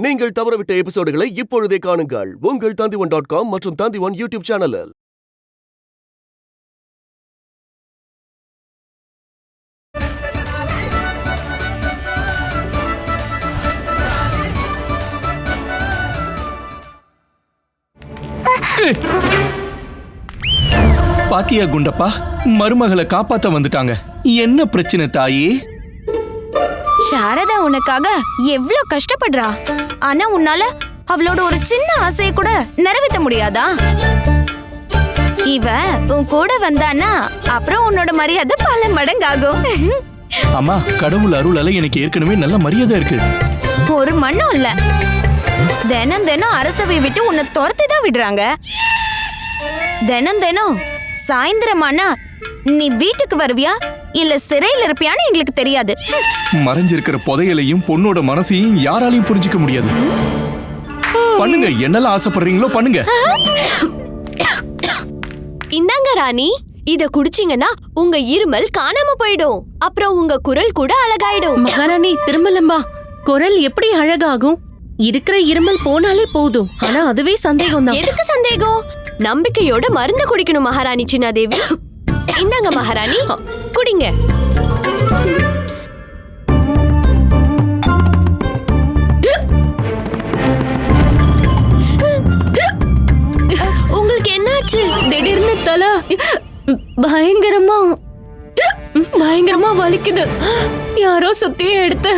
நீங்கள் தவறவிட்ட எபிசோடுகளை இப்பொழுதே காணுங்கள் உங்கள் Tandivan.com மற்றும் Tandivan யூடியூப் சேனலில். பாத்தியா குண்டப்பா, மருமகளை காப்பாத்த வந்துட்டாங்க. என்ன பிரச்சனை தாயி? சாரதா உனக்காக எவ்ளோ கஷ்டப்படுறா. ஆனா உன்னால அவளோட ஒரு சின்ன ஆசையை கூட நிறைவேற்ற முடியாதா? இவ உன் கூட வந்தானா அப்புறம் உன்னோட மரியாதை பல மடங்காகும். அம்மா, கடவுள் அருளால எனக்கு ஏற்கனவே நல்ல மரியாதை இருக்கு. ஒரு மண்ணும் இல்ல, தினம் தினம் அரசவை விட்டு உன்னை துரத்தி தான் விடுறாங்க. தினம் தினம் சாயந்தரமானா நீ வீட்டுக்கு வருவியா இல்ல சிறையில் இருப்பியான்னு எங்களுக்கு தெரியாது. மறைஞ்சிருக்கிற புதையலையும் பொண்ணோட மனசையும் யாராலையும் புரிஞ்சுக்க முடியாது. பண்ணுங்க, என்னெல்லாம் ஆசைப்படுறீங்களோ பண்ணுங்க. இந்தாங்க ராணி, இத குடிச்சீங்கன்னா உங்க இருமல் காணாம போயிடும். அப்புறம் உங்க குரல் கூட அழகாயிடும். மகாராணி திருமலம்பா, குரல் எப்படி அழகாகும்? இருக்கிற இருமல் போனாலே போதும். ஆனா அதுவே சந்தேகம் தான். எதுக்கு சந்தேகம்? நம்பிக்கையோட மருந்து குடிக்கணும் மகாராணி சின்னாதேவி. இந்தாங்க மகாராணி, குடிங்க. உங்களுக்கு என்னாச்சு? திடீர்னு தலை பயங்கரமா வலிக்குது. யாரோ சுத்தியே எடுத்து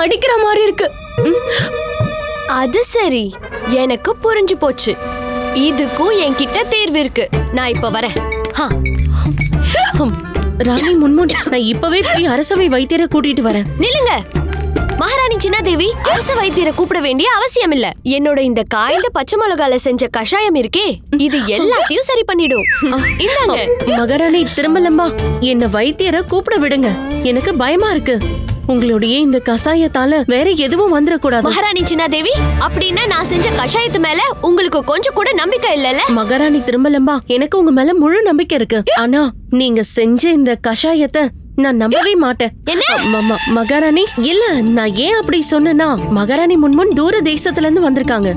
அடிக்கிற மாதிரி இருக்கு. அது சரி, எனக்கு புரிஞ்சு போச்சு. இதுக்கும் என்கிட்ட தேர்வு இருக்கு. நான் இப்ப வரேன். ராணி முன்முன், நான் இப்பவே போய் அரசவை வைத்தியரை கூட்டிட்டு வரேன். நில்லுங்க மகாராணி சின்னாதேவி, அரச வைத்தியரை கூப்பிட வேண்டிய அவசியம் இல்ல. என்னோட இந்த காய்ந்த பச்சை மிளகால செஞ்ச கஷாயம் இருக்கே, இது எல்லாத்தையும் சரி பண்ணிடும். இந்தாங்க. மகாராணி திருமலம்பா, என்ன வைத்தியரை கூப்பிட விடுங்க. எனக்கு பயமா இருக்கு. உங்களுடைய இந்த கஷாயத்தால வேற எதுவும் வந்துடக்கூடாது. மகாராணி சின்னாதேவி, அப்படின்னா நான் செஞ்ச கஷாயத்து மேல உங்களுக்கு கொஞ்சம் கூட நம்பிக்கை இல்லல? மகாராணி திருமலம்பா, எனக்கு உங்க மேல முழு நம்பிக்கை இருக்கு. ஆனா நீங்க செஞ்ச இந்த கஷாயத்தை நான் நம்பவே மாட்டேன். மகாராணி, இல்ல, நான் ஏன் அப்படி சொன்னேன்னா, மகாராணி முன்முன் தூர தேசத்துல இருந்து வந்திருக்காங்க.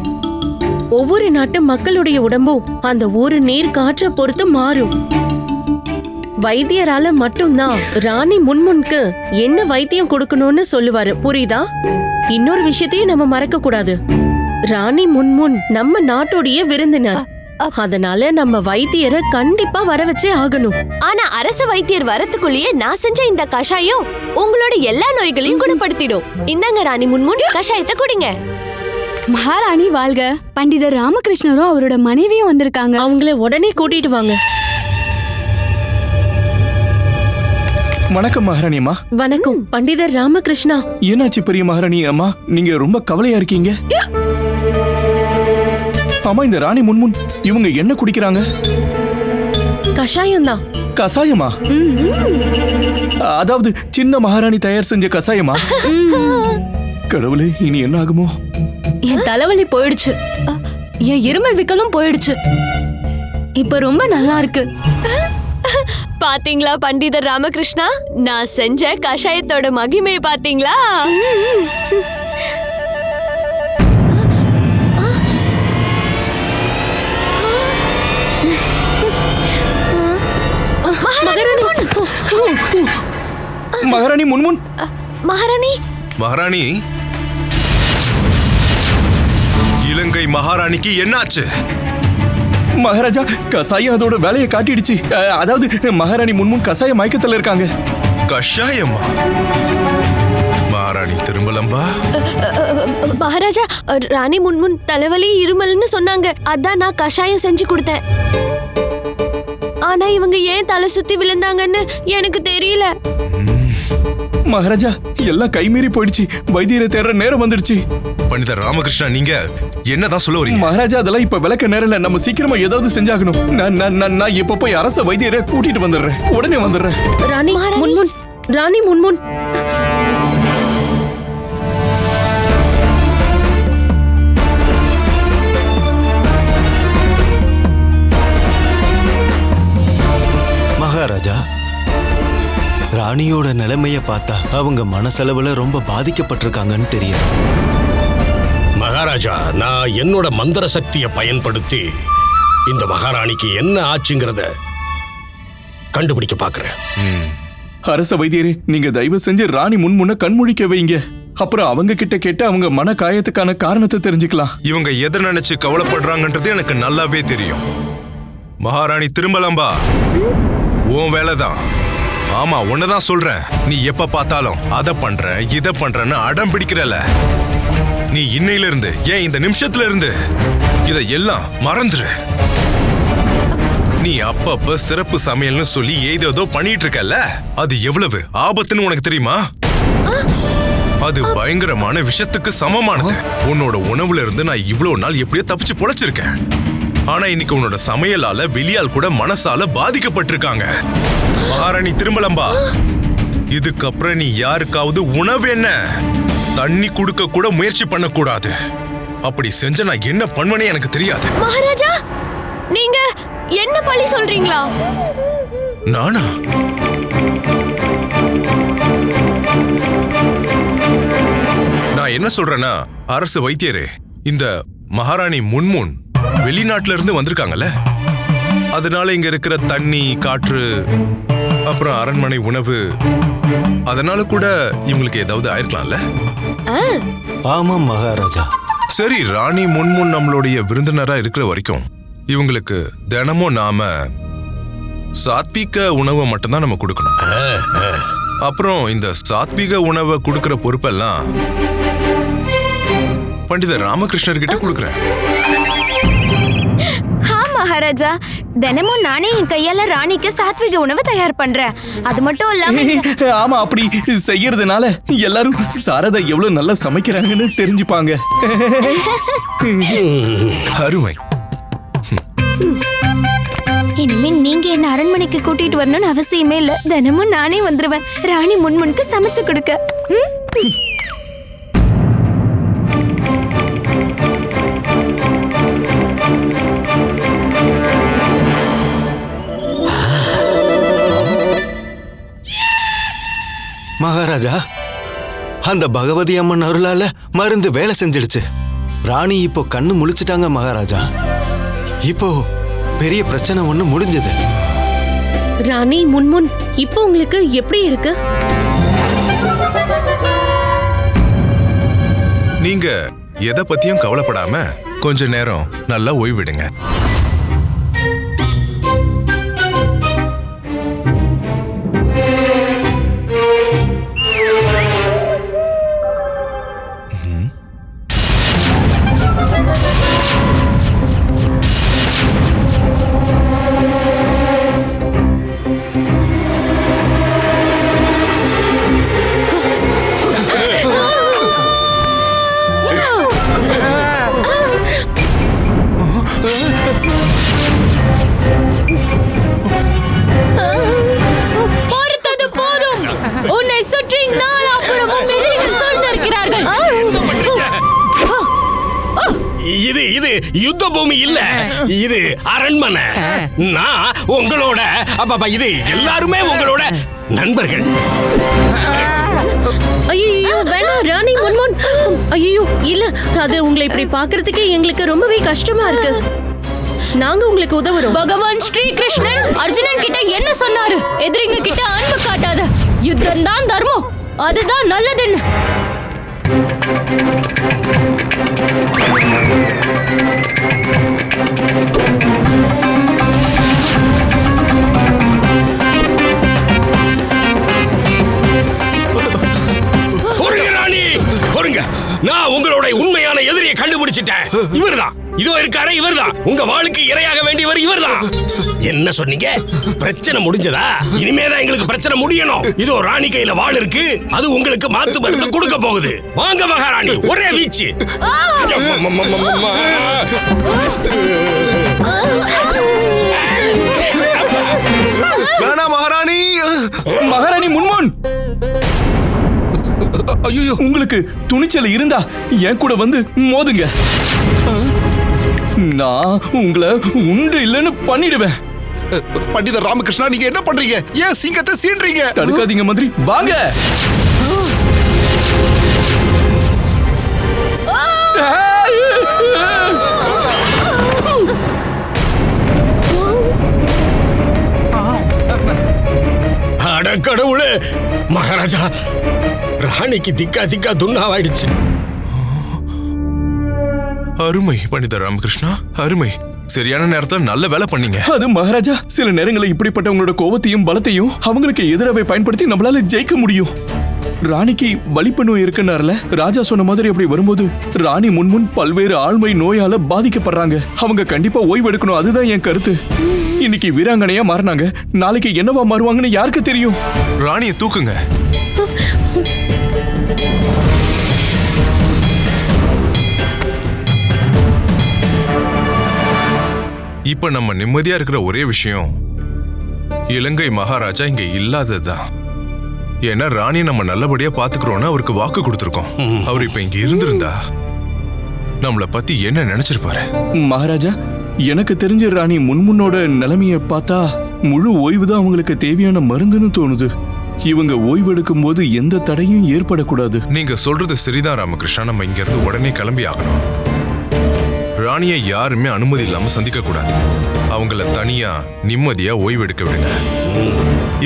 ஒவ்வொரு நாட்டு மக்களுடைய உடம்பும் அந்த ஒரு நீர் காற்றை பொறுத்து மாறும். வைத்தியரால மட்டும்தான் ராணி முன்முன்க்கு என்ன வைத்தியம் கொடுக்கணும்னு சொல்லுவாரு, புரியுதா? இன்னொரு விஷயத்தையும் நம்ம மறக்க கூடாது. ராணி முன்முன் நம்ம நாட்டுடைய விருந்தினர். அதனால நம்ம வைத்தியரை கண்டிப்பா வர வச்சே ஆகணும். ஆனா அரச வைத்தியர் வரத்துக்குள்ளேயே நான் செஞ்ச இந்த கஷாயம் உங்களோட எல்லா நோய்களையும் குணப்படுத்திடும். இந்தாங்க ராணி முன்முன், கஷாயத்தை குடிங்க. மகாராணி வாழ்க. பண்டிதர் ராமகிருஷ்ணரும் அவரோட மனைவியும் வந்திருக்காங்க. அவங்கள உடனே கூட்டிட்டு வாங்க. வணக்கம் மகாராணி அம்மா. வணக்கம் பண்டிதர் ராமகிருஷ்ணா. என்னாச்சு பெரிய மகாராணி அம்மா, நீங்க ரொம்ப கவலையா இருக்கீங்க? ஆமா, இந்த ராணி முன்முன் இவங்க என்ன குடிக்கிறாங்க? கஷாயம் தான். கசாயமா? அதாவது சின்ன மகாராணி தயார் செஞ்ச கசாயமா? கடவுளே, இனி என்ன ஆகுமோ? என் தலைவலி போயிடுச்சு, என் இருமல் விக்கலும் போயிடுச்சு. இப்ப ரொம்ப நல்லா இருக்கு. பாத்தீங்களா பண்டிதர் ராமகிருஷ்ணா, நான் செஞ்ச கஷாயத்தோட மகிமையை பாத்தீங்களா? மகாராணி முன்முன். மகாராணி, இலங்கை மகாராணிக்கு என்னாச்சு? மகாராஜா, கசாயம் அதோட வேலையை காட்டிடுச்சு. அதாவது மகாராணி முன்முன் கசாய மயக்கத்துல இருக்காங்க. கஷாயமா? மகாராணி திருமலம்பா, மகாராஜா, ராணி முன்முன் தலைவலி இருமல்னு சொன்னாங்க. அதான் நான் கஷாயம் செஞ்சு கொடுத்தேன். ஆனா இவங்க ஏன் தலை சுத்தி விழுந்தாங்கன்னு எனக்கு தெரியல. மகாராஜா, எல்லாம் கைமீறி போயிடுச்சு. வைத்தியரை தேடுற நேரம் வந்துடுச்சு. பண்டிதர் ராமகிருஷ்ணா, நீங்க என்னதான் சொல்ல வரீங்க? மகாராஜா, அதெல்லாம் இப்ப விளக்க நேரம் இல்ல. நம்ம சீக்கிரமா ஏதாவது செஞ்சாகணும். நான் இப்ப போய் அரச வைத்தியரை கூட்டிட்டு வந்துடுறேன். உடனே வந்துடுறேன். ராணி முன்முன், ராணி முன்முன். மகாராஜா, ராணியோட நிலைமைய பார்த்தா அவங்க மனசளவுல ரொம்ப பாதிக்கப்பட்டிருக்காங்கன்னு தெரியுது. மகாராஜா, நான் என்னோட மந்திர சக்தியை பயன்படுத்தி இந்த மகாராணிக்கு என்ன ஆச்சுங்கிறத கண்டுபிடிக்க பாக்குறேன். அரச வைத்தியரே, நீங்க தயவு செஞ்சு ராணி முன்முன்ன கண்முழிக்க வைங்க. அப்புறம் அவங்க கிட்ட கேட்டு அவங்க மன காயத்துக்கான காரணத்தை தெரிஞ்சுக்கலாம். இவங்க எதை நினைச்சு கவலைப்படுறாங்கன்றது எனக்கு நல்லாவே தெரியும். மகாராணி திரும்பலம்பா, உன் வேலைதான். ஆமா, உன்னதான் சொல்றேன். நீ எப்ப பார்த்தாலும் அதை பண்ற இதை பண்றன்னு அடம் பிடிக்கிறல. நீ இன்னையில இருந்து, ஏன் இந்த நிமிஷத்துல இருந்து இதையெல்லாம் மறந்துரு. நீ அப்பப்ப சிறப்பு சமையல்னு சொல்லி ஏதோ பண்ணிட்டு இருக்கல, அது எவ்வளவு ஆபத்துன்னு உனக்கு தெரியுமா? அது பயங்கரமான விஷயத்துக்கு சமமானது. உன்னோட உணவுல இருந்து நான் இவ்வளவு நாள் எப்படியோ தப்பிச்சு பொழைச்சிருக்கேன். ஆனா இன்னைக்கு உன்னோட சமையலால வெளியால் கூட மனசால பாதிக்கப்பட்டிருக்காங்க. மகாராணி திருமலம்பா, இதுக்கப்புறம் நீ யாருக்காவது உணவு என்ன தண்ணி குடுக்க கூட முயற்சி பண்ணக்கூடாது. அப்படி செஞ்ச நான் என்ன பண்ணுவேனே எனக்கு தெரியாது. மகாராஜா, நீங்க என்ன பழி சொல்றீங்களா? நானா? நான் என்ன சொல்றேன்னா, அரசு வைத்தியரே, இந்த மகாராணி முன்முன் வெளிநாட்டுல இருந்து வந்திருக்காங்கல்ல, அதனால இங்க இருக்கிற தண்ணி, காற்று, அப்புறம் அரண்மனை உணவு, அதனால கூட இவங்களுக்கு ஏதாவது ஆயிருக்கலாம்ல? ஆமாம் மகாராஜா. சரி, ராணி முன்முன் நம்மளுடைய விருந்தினரா இருக்கிற வரைக்கும் இவங்களுக்கு தினமும் நாம சாத்வீக உணவை மட்டும்தான் நம்ம கொடுக்கணும். அப்புறம் இந்த சாத்வீக உணவை கொடுக்கிற பொறுப்பெல்லாம் பண்டிதர் ராமகிருஷ்ணர் கிட்ட கொடுக்கறேன். மகாராஜா, தினமும் நானே என் கையால ராணிக்கு சாத்விக உணவு தயார் பண்றேன். அது மட்டும் இல்லாம ஆமா, அப்படி செய்யறதுனால எல்லாரும் சாரதா எவ்வளவு நல்லா சமைக்கிறாங்கன்னு தெரிஞ்சுப்பாங்க. அருமை. இனிமே நீங்க என்ன அரண்மனைக்கு கூட்டிட்டு வரணும்னு அவசியமே இல்ல. தினமும் நானே வந்துருவேன் ராணி முன்முனுக்கு சமைச்சு கொடுக்க. மகாராஜா, அந்த பகவதி அம்மன் அருளால மருந்து வேலை செஞ்சிடுச்சு. ராணி இப்போ கண்ணு முழிச்சிட்டாங்க மகாராஜா. இப்போ பெரிய பிரச்சனை ஒண்ணு முடிஞ்சது. ராணி முன்முன் இப்போ உங்களுக்கு எப்படி இருக்கு? நீங்க எதை பத்தியும் கவலைப்படாம கொஞ்ச நேரம் நல்லா ஓய்விடுங்க. பொறுத்தது போதும். உன்னை சுற்றி நாலாபுறமும் எதிரிகள் சூழ்ந்திருக்கிறார்கள். இது யுத்த பூமி இல்ல, இது அரண்மனை. நான் உங்களோட இது எல்லாருமே உங்களோட நண்பர்கள். ஐயோ வேணாம் ராணி முன்முன். ஐயோ இல்ல, அது உங்களை இப்படி பாக்குறதுக்கு எங்களுக்கு ரொம்பவே கஷ்டமா இருக்கு. நாங்க உங்களுக்கு உதவுறோம். பகவான் ஸ்ரீ கிருஷ்ணன் அர்ஜுனன் கிட்ட என்ன சொன்னாரு? எதிரிங்க கிட்ட அன்பு காட்டாத, யுத்தம் தான் தர்மம், அதுதான் நல்லதுன்னு. நான் உங்களோட உண்மையான எதிரியை கண்டுபிடிச்சிட்டேன். இவர்தான், இதோ இருக்காரே இவர்தான். உங்க வாளுக்கு இரையாக வேண்டியவர் இவர்தான். என்ன சொன்னீங்க? பிரச்சனை முடிஞ்சதா? இனிமேதான் எங்களுக்கு பிரச்சனை முடியணும். இதோ ராணி கையில வாள் இருக்கு, அது உங்களுக்கு மாத்து மருந்து கொடுக்க போகுது. வாங்க மகாராணி, ஒரே வீச்சு. மகாராணி. மகாராணி முன்முன், ஐயோ, உங்களுக்கு துணிச்சல் இருந்தா என் கூட வந்து மோதுங்க. நான் உங்களை உண்டு இல்லைன்னு பண்ணிடுவேன். பண்டிதர் ராமகிருஷ்ணா, நீங்க என்ன பண்றீங்க? ஏன் சிங்கத்தை சீன்றீங்க? தடுக்காதீங்க மந்திரி, வாங்க. அட கடவுளே, மகாராஜா, ராணிக்கு திக்கா திக்கா துண்ணாவாயிடுச்சு. அருமை பண்டித ராமகிருஷ்ணா, அருமை. சரியான நேரத்துல நல்ல வேலை பண்ணீங்க. அது மகாராஜா, சில நேரங்களில் இப்படிப்பட்டவங்களோட கோபத்தையும் பலத்தையும் அவங்களுக்கு எதிராக பயன்படுத்தி நம்மளால ஜெயிக்க முடியும். ராணிக்கு வலிப்பு நோய் இருக்குன்னார்ல, ராஜா சொன்ன மாதிரி அப்படி வரும்போது ராணி முன்முன் பல்வேறு ஆழ்மை நோயால பாதிக்கப்படுறாங்க. அவங்க கண்டிப்பா ஓய்வு எடுக்கணும், அதுதான் என் கருத்து. இன்னைக்கு வீராங்கனையா மாறினாங்க, நாளைக்கு என்னவா மாறுவாங்கன்னு யாருக்கு தெரியும்? ராணியை தூக்குங்க. இப்ப நம்ம நிம்மதியா இருக்கிற ஒரே விஷயம் இலங்கை மகாராஜா இங்க இல்லாததுதான். ஏன்னா ராணியை நம்ம நல்லபடியா பாத்துக்கிறோம்னு அவருக்கு வாக்கு கொடுத்திருக்கோம். அவர் இப்ப இங்க இருந்திருந்தா நம்மள பத்தி என்ன நினைச்சிருப்பாரு? மகாராஜா, எனக்கு தெரிஞ்ச ராணி முன்முன்னோட நிலைமைய பார்த்தா முழு ஓய்வு தான் அவங்களுக்கு தேவையான மருந்துன்னு தோணுது. இவங்க ஓய்வு எடுக்கும் போது எந்த தடையும் ஏற்படக்கூடாது. நீங்க சொல்றது சரிதான் ராமகிருஷ்ணா. நம்ம இங்க இருந்து உடனே கிளம்பி ஆகணும். ராணியை யாருமே அனுமதி இல்லாம சந்திக்க கூடாது. அவங்கள தனியா நிம்மதியா ஓய்வு எடுக்க விடுங்க.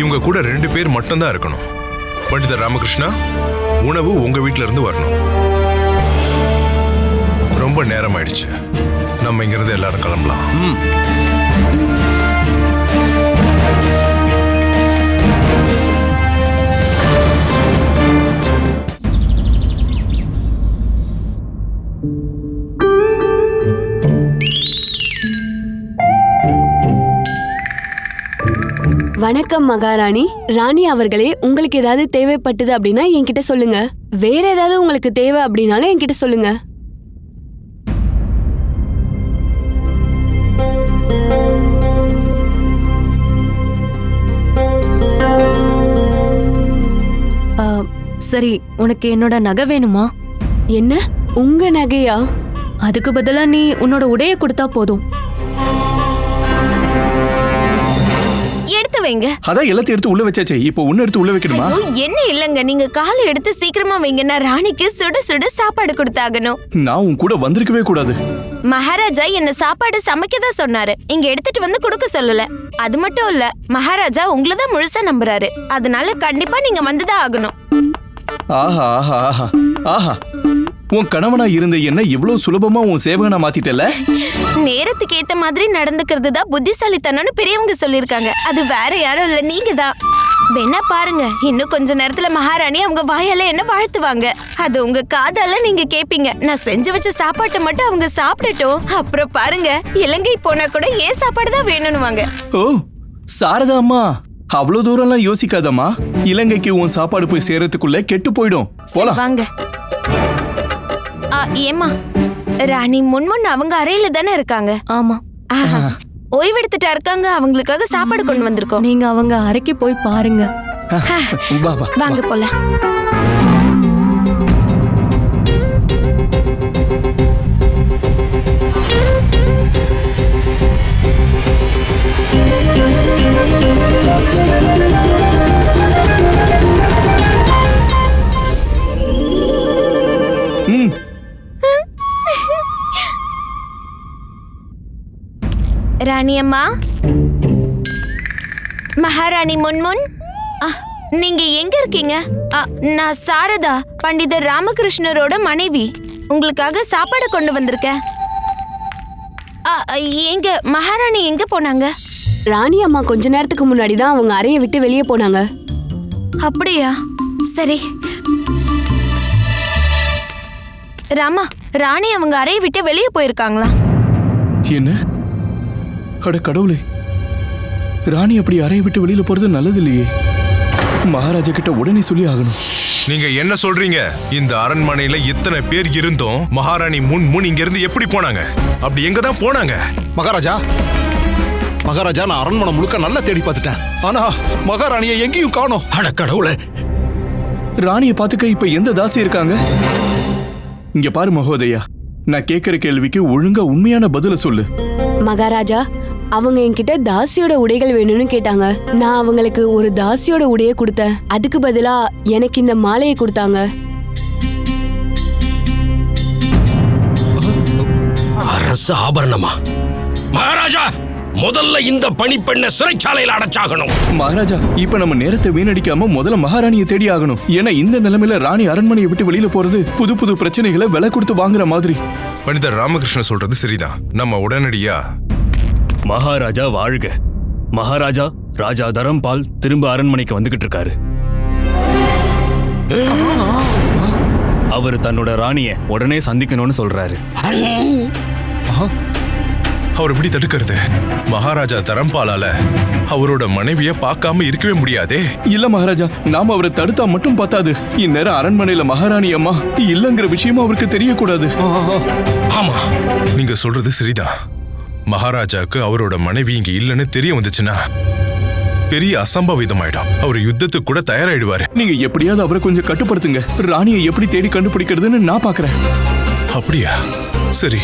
இவங்க கூட 2 பேர் மட்டும்தான் இருக்கணும். பண்டிதர் ராமகிருஷ்ணா, உணவு உங்க வீட்டுல இருந்து வரணும். ரொம்ப நேரம் ஆயிடுச்சு, நம்ம இங்க இருந்து எல்லாரும் கிளம்பலாம். வணக்கம் மகாராணி. ராணி அவர்களே, உங்களுக்கு ஏதாவது தேவைப்பட்டது அப்படின்னா என்கிட்ட சொல்லுங்க. வேற ஏதாவது உங்களுக்கு தேவை அப்படின்னாலும் என்கிட்ட சொல்லுங்க. சரி, உனக்கு என்னோட நகை வேணுமா? என்ன, உங்க நகையா? அதுக்கு பதிலா நீ உன்னோட உடைய கொடுத்தா போதும். எடுத்து வைங்க. அதான் எல்லாத்தையும் எடுத்து உள்ள வச்சாச்சே, இப்போ ஒன்னு எடுத்து உள்ள வைக்கணுமா? ஐயோ, என்ன இல்லங்க, நீங்க காலை எடுத்து சீக்கிரமா வைங்கன்னா ராணிக்கு சுட சுட சாப்பாடு கொடுத்தாகணும். நான் உன் கூட வந்திருக்கவே கூடாது. மகாராஜா என்ன சாப்பாடு சமைக்கதான் சொன்னாரு, இங்க எடுத்துட்டு வந்து கொடுக்க சொல்லல. அது மட்டும் இல்ல, மகாராஜா உங்களை தான் முழுசா நம்புறாரு. அதனால கண்டிப்பா நீங்க வந்துதான் ஆகணும். ஆஹா ஆஹா ஆஹா ஆஹா, உன் கணவனா இருந்த என்ன இவ்வளவு சுலபமா உன் சேவகனா மாத்திட்டல? நேரத்துக்கு ஏத்த மாதிரி நடந்துக்கிறது தான் புத்திசாலித்தனம்னு பெரியவங்க சொல்லிருக்காங்க. அது வேற யாரும் இல்ல, நீங்க தான். வேணா பாருங்க, இன்னும் கொஞ்ச நேரத்துல மகாராணி அவங்க வாயால என்ன வாழ்த்துவாங்க. அது உங்க காதால நீங்க கேப்பீங்க. நான் செஞ்சு வச்ச சாப்பாட்டை மட்டும் அவங்க சாப்பிடட்டும், அப்புறம் பாருங்க, இலங்கை போனா கூட ஏன் சாப்பாடு தான் வேணும்னுவாங்க. ஓ சாரதா அம்மா, அவ்வளவு தூரம்லாம் யோசிக்காதம்மா. இலங்கைக்கு உன் சாப்பாடு போய் சேரத்துக்குள்ள கெட்டு போயிடும். போலாம் வாங்க. ஏமா, ராணி முன்முன் அவங்க அறையில தானே இருக்காங்க? ஆமா. ஓய்வெடுத்துட்டா இருக்காங்க, அவங்களுக்காக சாப்பாடு கொண்டு வந்திருக்கோம். நீங்க அவங்க அறைக்கு போய் பாருங்க. வா வா, வாங்க போலாம். ராணி அம்மா, மகாராணி முன்முன், நீங்க எங்க இருக்கீங்க? நான் சாரதா, பண்டிதர் ராமகிருஷ்ணரோட மனைவி. உங்களுக்காக சாப்பாடு கொண்டு வந்திருக்கேன். எங்க மகாராணி எங்க போனாங்க? ராணி அம்மா கொஞ்ச நேரத்துக்கு முன்னாடி தான் அவங்க அறையை விட்டு வெளியே போனாங்க. அப்படியா? சரி. ராமா, ராணி அவங்க அறையை விட்டு வெளியே போயிருக்காங்களா? என்ன? அட கடவுளே, ராணி அப்படி அறையை விட்டு வெளியில போறது நல்லது இல்லையே. மகாராஜா கிட்ட உடனே சொல்லி ஆகணும். நீங்க என்ன சொல்றீங்க? இந்த அரண்மனையில இத்தனை பேர் இருந்தோம், மகாராணி முன் இங்க இருந்து எப்படி போனாங்க? அப்படி எங்க தான் போனாங்க? மகாராஜா, மகாராஜா, நான் அரண்மனை முழுக்க நல்லா தேடி பார்த்துட்டேன். ஆனா மகாராணியை எங்கேயும் காணோம். அட கடவுளே, ராணியை பாத்துக்க இப்ப எந்த தாசி இருக்காங்க? இங்க பாரு மகோதயா, நான் கேக்குற கேள்விக்கு ஒழுங்கா உண்மையான பதில சொல்லு. மகாராஜா, அவங்க என்கிட்ட தாசியோட உடைகள் வேணும்னு கேட்டாங்க. நான் அவங்களுக்கு ஒரு தாசியோட உடைய கொடுத்தேன். அதுக்கு பதிலா எனக்கு இந்த மாலையை கொடுத்தாங்க. Dress ஆபரணமா? மகாராஜா, முதல்ல இந்த பணிப்பெண்ணை சிறைச்சாலையில் அடைச்சாகணும். மகாராஜா, இப்ப நம்ம நேரத்தை வீணடிக்காம முதல்ல மகாராணியை தேடி ஆகணும். ஏன்னா இந்த நிலைமையில ராணி அரண்மனையை விட்டு வெளியில போறது புது புது பிரச்சனைகளை விலை கொடுத்து வாங்குற மாதிரி. பண்டிதர் ராமகிருஷ்ணன் சொல்றது சரிதான். நம்ம உடனடியா மகாராஜா வாழ்க. மகாராஜா, ராஜா தரம்பால் திரும்ப அரண்மனைக்கு வந்துகிட்டு இருக்காரு. அவர் தன்னோட ராணிய உடனே சந்திக்கணும்னு சொல்றாரு. அவர் எப்படி தடுக்கிறது? மகாராஜா தரம்பாலால அவரோட மனைவிய பார்க்காம இருக்கவே முடியாதே. இல்ல மகாராஜா, நாம அவரை தடுத்தா மட்டும் பத்தாது. இந்நேரம் அரண்மனையில மகாராணி அம்மா இல்லங்கிற விஷயமும் அவருக்கு தெரியக்கூடாது. ஆமா, நீங்க சொல்றது சரிதான். மகாராஜாக்கு அவரோட மனைவி இங்க இல்லைன்னு தெரிய வந்துச்சுன்னா பெரிய அசம்பாவிதமாயிடும். அவர் யுத்தத்துக்கு கூட தயாராயிடுவாரு. நீங்க எப்படியாவது அவரை கொஞ்சம் கட்டுப்படுத்துங்க. ராணியை எப்படி தேடி கண்டுபிடிக்கிறதுன்னு நான் பாக்குறேன். அப்படியா? சரி,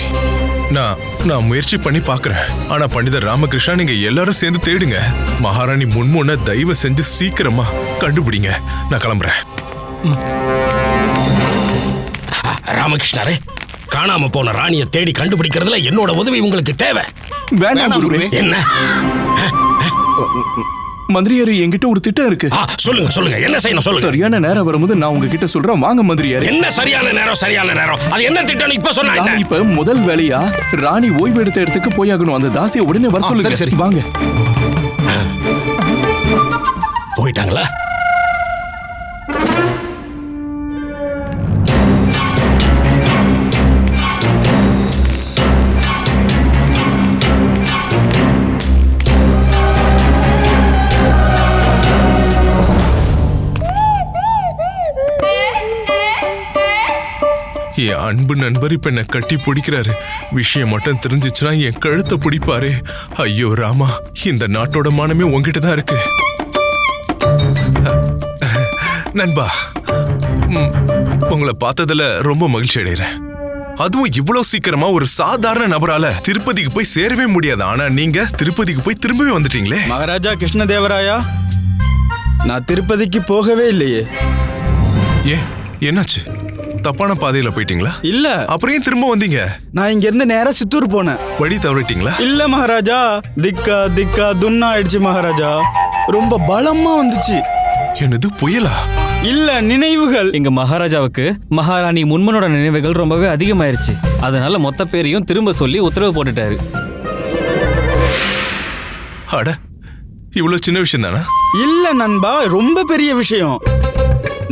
நான் முயற்சி பண்ணி பாக்குறேன். ஆனா பண்டிதர் ராமகிருஷ்ணா, நீங்க எல்லாரும் சேர்ந்து தேடுங்க. மகாராணி முன்முன்ன தயவு செஞ்சு சீக்கிரமா கண்டுபிடிங்க. நான் கிளம்புறேன். ராமகிருஷ்ணரே, காணாம போன ராணியை தேடி கண்டுபிடிக்கிறதுல என்னோட உதவி உங்களுக்கு தேவை. வேண்டாம் குருவே. என்ன? மந்திரியாரு, என்கிட்ட ஒரு திட்டம் இருக்கு. சொல்லுங்க, என்ன செய்யணும் சொல்லுங்க. சரியான நேரம் வரும்போது நான் உங்ககிட்ட சொல்றேன். வாங்க மந்திரியாரு. என்ன சரியான நேரம்? அது என்ன திட்டம் இப்ப சொன்னா? இப்ப முதல் வேலையா ராணி ஓய்வு எடுத்த இடத்துக்கு போயாகணும். அந்த தாசியை உடனே வர சொல்லுங்க. சரி. வாங்க. போயிட்டாங்களா? என் அன்பு நண்பர் இப்ப என்ன கட்டி பிடிக்கிறாரு. விஷயம் மட்டும் தெரிஞ்சிச்சுன்னா என் கழுத்தை பிடிப்பாரு. ஐயோ ராமா, இந்த நாட்டோட மானமே உங்ககிட்ட தான் இருக்கு. நண்பா, உங்களை பார்த்ததுல ரொம்ப மகிழ்ச்சி அடைகிறேன். அதுவும் இவ்வளவு சீக்கிரமா ஒரு சாதாரண நபரால திருப்பதிக்கு போய் சேரவே முடியாது. ஆனா நீங்க திருப்பதிக்கு போய் திரும்பவே வந்துட்டீங்களே. மகாராஜா கிருஷ்ணதேவராயா, நான் திருப்பதிக்கு போகவே இல்லையே. ஏன், என்னாச்சு? தப்பான பாதையில போயிட்டீங்களா? இல்ல. அப்புறம் ஏன் திரும்ப வந்தீங்க? நான் இங்க இருந்து நேரா சித்தூர் போனேன். வழி தவறிட்டீங்களா? இல்ல மகாராஜா, திக்கா துன்னா ஆயிடுச்சு மகாராஜா. ரொம்ப பலமா வந்துச்சு. என்னது, புயலா? இல்ல, நினைவுகள். எங்க மகாராஜாவுக்கு மகாராணி முன்மனோட நினைவுகள் ரொம்பவே அதிகமாயிருச்சு. அதனால மொத்த பேரையும் திரும்ப சொல்லி உத்தரவு போட்டுட்டாரு. அட, இவ்வளவு சின்ன விஷயம் தானா? இல்ல நண்பா, ரொம்ப பெரிய விஷயம்.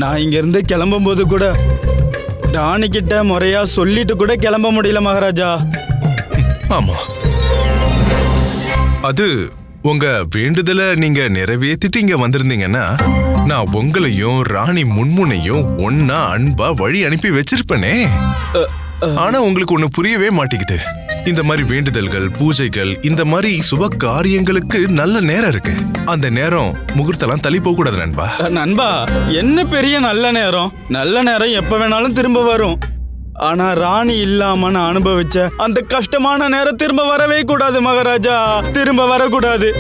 நான் இங்க இருந்து கிளம்பும் போது கூட ராணி கிட்ட முறையா சொல்லிட்டு கூட கிளம்ப முடியல மகாராஜா. ஆமா, அது உங்க வேண்டுதலை நீங்க நிறைவேற்றிட்டு இங்க வந்திருந்தீங்கன்னா நான் உங்களையும் ராணி முன்முனையும் ஒன்னா அன்பா வழி அனுப்பி வச்சிருப்பேனே. ஆனா உங்களுக்கு ஒண்ணு புரியவே மாட்டேங்குது. இந்த மாதிரி வேண்டுதல்கள், பூஜைகள், இந்த மாதிரி சுப காரியங்களுக்கு நல்ல நேரம் இருக்கு. அந்த நேரம் முகூர்த்தெல்லாம் தள்ளி போக கூடாது நண்பா. நண்பா, என்ன பெரிய நல்ல நேரம்? நல்ல நேரம் எப்ப வேணாலும் திரும்ப வரும். ஆனா ராணி இல்லாம நான் அனுபவிச்ச அந்த கஷ்டமான நேரம் திரும்ப வரவே கூடாது மகாராஜா. திரும்ப வரக்கூடாது.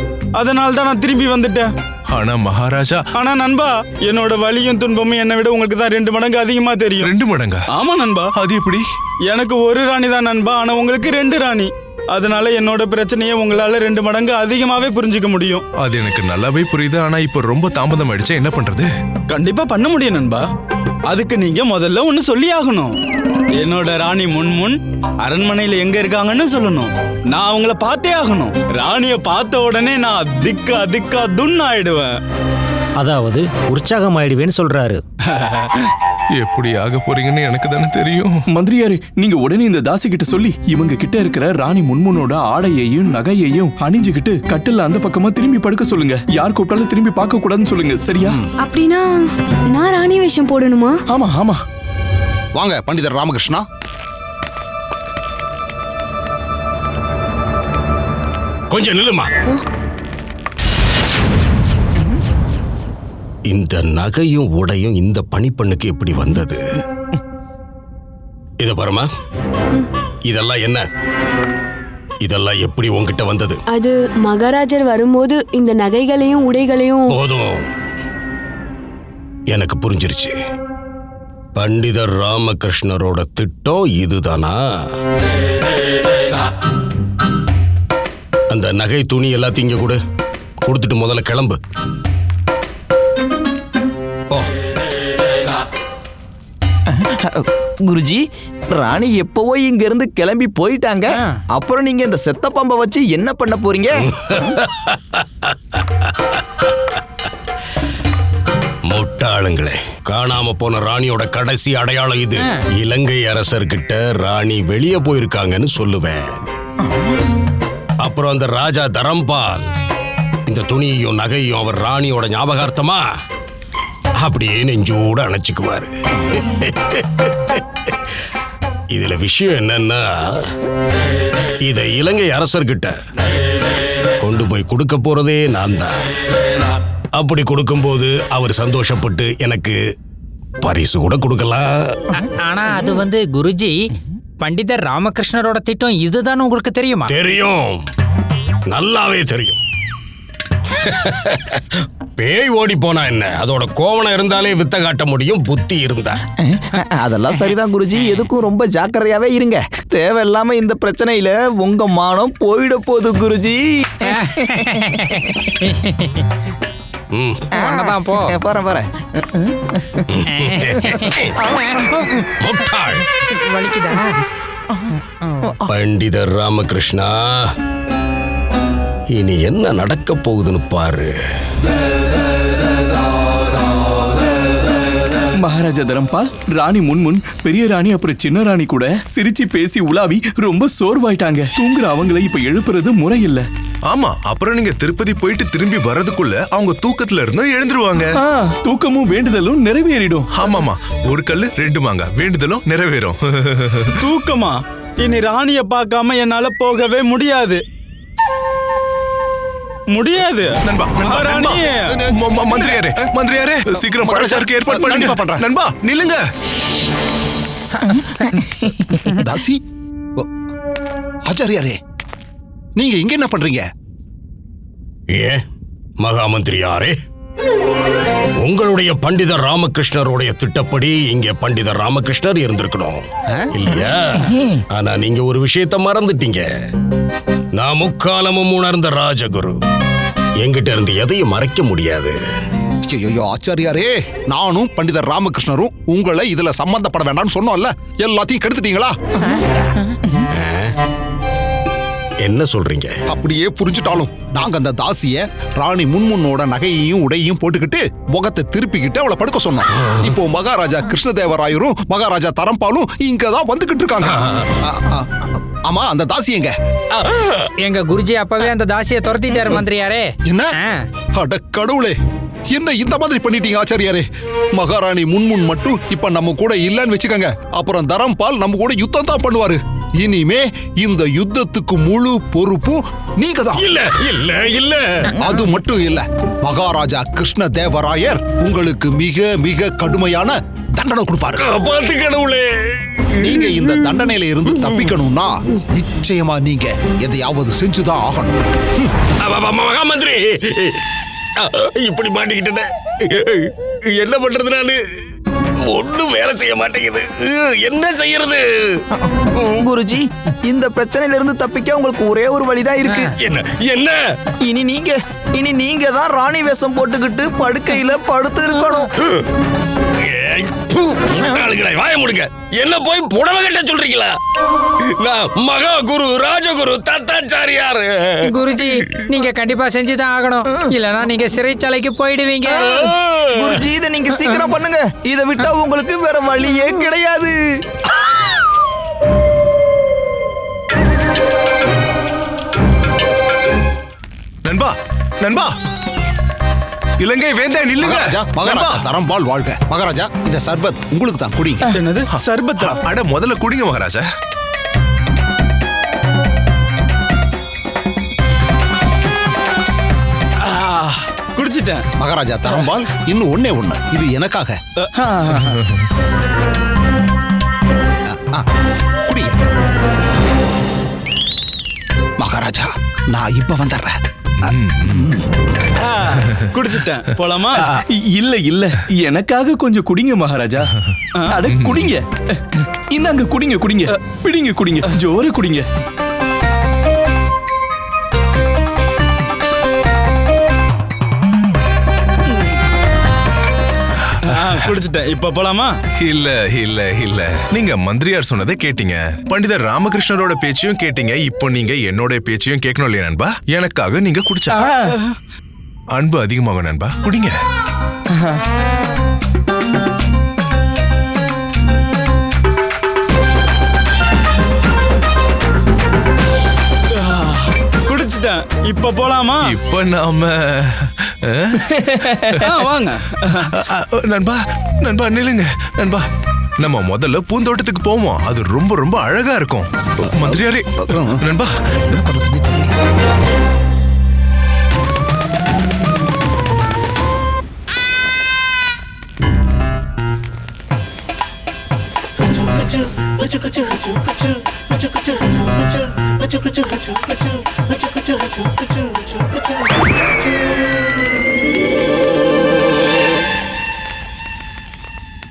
அதனால தான் நான் திரும்பி வந்துட்டேன். ஆனா மகாராஜா, ஆனா நண்பா, என்னோட வலியும் துன்பமும் என்னை விட உங்களுக்கு தான் 2 மடங்கு அதிகமா தெரியும். 2 மடங்கா? ஆமா நண்பா. அது எப்படி? எனக்கு ஒரு ராணி தான் நண்பா, ஆனா உங்களுக்கு 2 ராணி. அதனால என்னோட பிரச்சனையை உங்களால 2 மடங்கு அதிகமாவே புரிஞ்சுக்க முடியும். அது எனக்கு நல்லாவே புரியுது. ஆனா இப்ப ரொம்ப தாமதம் ஆயிடுச்சு. என்ன பண்றது? கண்டிப்பா பண்ண முடியும் நண்பா. அதுக்கு நீங்க முதல்ல ஒண்ணு சொல்லி ஆகணும். என்னோட ராணி முன்முன் அரண்மனையில எங்க இருக்காங்கன்னு சொல்லணும். நான் அவங்கள பார்த்தே ஆகணும். ராணிய பார்த்த உடனே நான் திக்கா துன்னு ஆயிடுவேன். அதாவது உற்சாகம் ஆயிடுவேன்னு சொல்றாரு. எப்படி ஆக போறீங்கன்னு எனக்கு தானே தெரியும். மந்திரியாரு, நீங்க உடனே இந்த தாசி கிட்ட சொல்லி இவங்க கிட்ட இருக்கிற ராணி முன்முனோட ஆடையையும் நகையையும் அணிஞ்சுகிட்டு கட்டில அந்த பக்கமா திரும்பி படுக்க சொல்லுங்க. யார் கூப்பிட்டாலும் திரும்பி பார்க்க கூடாதுன்னு சொல்லுங்க. சரியா? அப்படின்னா நான் ராணி வேஷம் போடணுமா? ஆமா. வாங்க பண்டிதர் ராமகிருஷ்ணா. கொஞ்சம் நில்லுமா. இந்த நகையும் உடையும் இந்த பணிப்பெண்ணுக்கு எப்படி வந்தது? இத பாருமா, இதெல்லாம் என்ன? இதெல்லாம் எப்படி உன்கிட்ட வந்தது? அது மகாராஜர் வரும்போது இந்த நகைகளையும் உடைகளையும். போதும், எனக்கு புரிஞ்சிருச்சு. பண்டிதர் ராமகிருஷ்ணரோட திட்டம் இதுதானா? அந்த நகை துணி எல்லாத்தையும் இங்க கொடு. கொடுத்துட்டு முதல்ல கிளம்பு. குருஜி, ராணி எப்பவோ இங்க இருந்து கிளம்பி போயிட்டாங்க. அப்புறம் நீங்க இந்த செத்த பாம்பை வச்சு என்ன பண்ண போறீங்க? முட்டாளுங்களே, காணாம போன ராணியோட கடைசி அடையாளம் இது. இலங்கை அரசர்கிட்ட ராணி வெளியே போயிருக்காங்கன்னு சொல்லுவேன். அப்புறம் அந்த ராஜா தரம்பால் இந்த துணியையும் நகையும் அவர் ராணியோட ஞாபகார்த்தமா அப்படியே நெஞ்சோடு அணைச்சுக்குவாரு. இதுல விஷயம் என்னன்னா, இத இலங்கை அரசர்கிட்ட கொண்டு போய் கொடுக்க போறதே நான் தான். அப்படி கொடுக்கும்போது அவர் சந்தோஷப்பட்டு எனக்கு பரிசு கூட கொடுக்கலாம். ஆனா அது குருஜி, பண்டிதர் ராமகிருஷ்ணரோட திட்டம் இதுதான் உங்களுக்கு தெரியுமா? தெரியும், நல்லாவே தெரியும். பேய் ஓடி போனா என்ன, அதோட கோவணம் இருந்தாலே வித்த காட்ட முடியும், புத்தி இருந்தா. அதெல்லாம் சரிதான் குருஜி, எதுக்கும் ரொம்ப ஜாக்கிரதையாவே இருங்க. தேவையில்லாம இந்த பிரச்சனையில உங்க மானம் போயிட போகுது குருஜி. போறேன். பண்டிதர் ராமகிருஷ்ணா, இனி என்ன நடக்க போகுதுன்னு பாரு. மகாராஜா தரம்பால், ராணி முன்முன், பெரிய ராணி அப்புறம் சின்ன ராணி கூட சிரிச்சு பேசி உலாவி ரொம்ப சோர்வாயிட்டாங்க. தூங்குற அவங்களை இப்ப எழுப்புறது முறை இல்ல. ஆமா, அப்புறம் நீங்க திருப்பதி போயிட்டு திரும்பி வர்றதுக்குள்ள அவங்க தூக்கத்துல இருந்தும் எழுந்துருவாங்க. தூக்கமும் வேண்டுதலும் நிறைவேறிடும். ஆமாமா, ஒரு கல்லு ரெண்டு மாங்கா, வேண்டுதலும் நிறைவேறும். தூக்கமா? இனி ராணிய பார்க்காம என்னால போகவே முடியாது. மந்திரியாரே, சீக்கிரம் பழச்சாருக்கு ஏற்பாடு பண்ணுங்க. நண்பா நில்லுங்க. தாசி, ஆச்சாரியாரே, நீங்க இங்க என்ன பண்றீங்க? மகா மந்திரியாரே, உங்களுடைய பண்டிதர் ராமகிருஷ்ணருடைய திட்டப்படி இங்க பண்டிதர் ராமகிருஷ்ணர் இருந்திருக்கணும் இல்லையா? ஆனா நீங்க ஒரு விஷயத்தை மறந்துட்டீங்க. நான் முக்காலமும் உணர்ந்த ராஜகுரு, என்கிட்ட இருந்து எதையும் மறைக்க முடியாது. ஐயோ ஆச்சாரியாரே, நானும் பண்டிதர் ராமகிருஷ்ணரும் உங்களை இதுல சம்பந்தப்பட வேண்டாம்னு சொன்னோம்ல, எல்லாத்தையும் கெடுத்துட்டீங்களா? என்ன சொல்றீங்க? அப்படியே புரிஞ்சுட்டாலும் நாங்க அந்த தாசிய ராணி முன்முன்னோட நகையையும் உடையையும் போட்டுக்கிட்டு முகத்தை திருப்பிக்கிட்டு அவளை படுக்க சொன்னோம். இப்போ மகாராஜா கிருஷ்ணதேவராயரும் மகாராஜா தரம்பாலும் இங்கதான் வந்துகிட்டு இருக்காங்க. ஆமா, அந்த தாசி எங்க? எங்க குருஜி அப்பவே அந்த தாசியை துரத்திட்டாரு மந்திரியாரே. என்ன? அட கடவுளே, என்ன இந்த மாதிரி பண்ணிட்டீங்க ஆச்சாரியாரே? மகாராணி முன்முன் மட்டும் இப்ப நம்ம கூட இல்லன்னு வச்சுக்கோங்க, அப்புறம் தரம்பால் நம்ம கூட யுத்தம் தான் பண்ணுவாரு. இனிமே இந்த யுத்தத்துக்கு முழு பொறுப்பும் நீங்க தான். இல்ல இல்ல இல்ல, அது மட்டும் இல்ல, மகாராஜா கிருஷ்ண தேவராயர் உங்களுக்கு மிக மிக கடுமையான தண்டனை கொடுப்பாரு. காப்பாத்து கடவுளே. நீங்க இந்த தண்டனையில இருந்து தப்பிக்கணும்னா நிச்சயமா நீங்க எதையாவது செஞ்சுதான் ஆகணும். மகா மந்திரி, இப்படி மாட்டிக்கிட்டேன், என்ன பண்றது? நானு ஒன்னும் வேலை செய்ய மாட்டேங்குது, என்ன செய்யறது? குருஜி, இந்த பிரச்சனையில இருந்து தப்பிக்க உங்களுக்கு ஒரே ஒரு வழிதான் இருக்கு. என்ன? என்ன? இனி நீங்க தான் ராணி வேஷம் போட்டுக்கிட்டு படுக்கையில படுத்து இருக்கணும். வாய முடுங்க, என்ன போய் புடவை கட்ட சொல்றீங்களா? நான் மகா குரு ராஜகுரு தத்தாச்சாரியார். குருஜி, நீங்க கண்டிப்பா செஞ்சுதான் ஆகணும், இல்லனா நீங்க சிறைச்சாலைக்கு போயிடுவீங்க. குருஜி, இதை நீங்க சீக்கிரம் பண்ணுங்க, இதை விட்டா உங்களுக்கு வேற வழியே கிடையாது. நண்பா, இலங்கை வேந்தே நில்லுங்க. மகாராஜா தரம்பால் வாழ்க. மகாராஜா, இந்த சர்பத் உங்களுக்கு தான், குடிங்க. என்னது சர்பத்? அட முதல்ல குடிங்க மகாராஜா. குடிச்சிட்டேன். மகாராஜா தரம்பால், இன்னும் ஒண்ணே ஒண்ணு, இது எனக்காக. குடிங்க. மகாராஜா, நான் இப்ப வந்துடுறேன். குடிச்சிட்டேன், போலாமா? இல்ல இல்ல, எனக்காக கொஞ்சம் குடிங்க மகாராஜா. அட குடிங்க, இந்தாங்க குடிங்க, பிடிங்க குடிங்க, ஜோர குடிங்க. குடிச்சிட்டேன். இப்ப போலாமா? இல்ல இல்ல இல்ல, நீங்க மந்திரியார் சொன்னதை கேட்டீங்க, பண்டிதர் ராமகிருஷ்ணரோட பேச்சையும் கேட்டீங்க. இப்போ நீங்க என்னோட பேச்சையும் கேட்கணும் இல்லையா நண்பா? எனக்காக நீங்க குடிச்சா அன்பு அதிகமாகும் நண்பா. குடிங்க. குடிச்சிட்டேன். இப்ப போலாமா? இப்ப நாம வாங்க. நண்பா நண்பா நில்லுங்க நண்பா. நம்ம முதல்ல பூந்தோட்டத்துக்கு போவோம். அது ரொம்ப ரொம்ப அழகா இருக்கும். மந்திரியாரே நண்பா.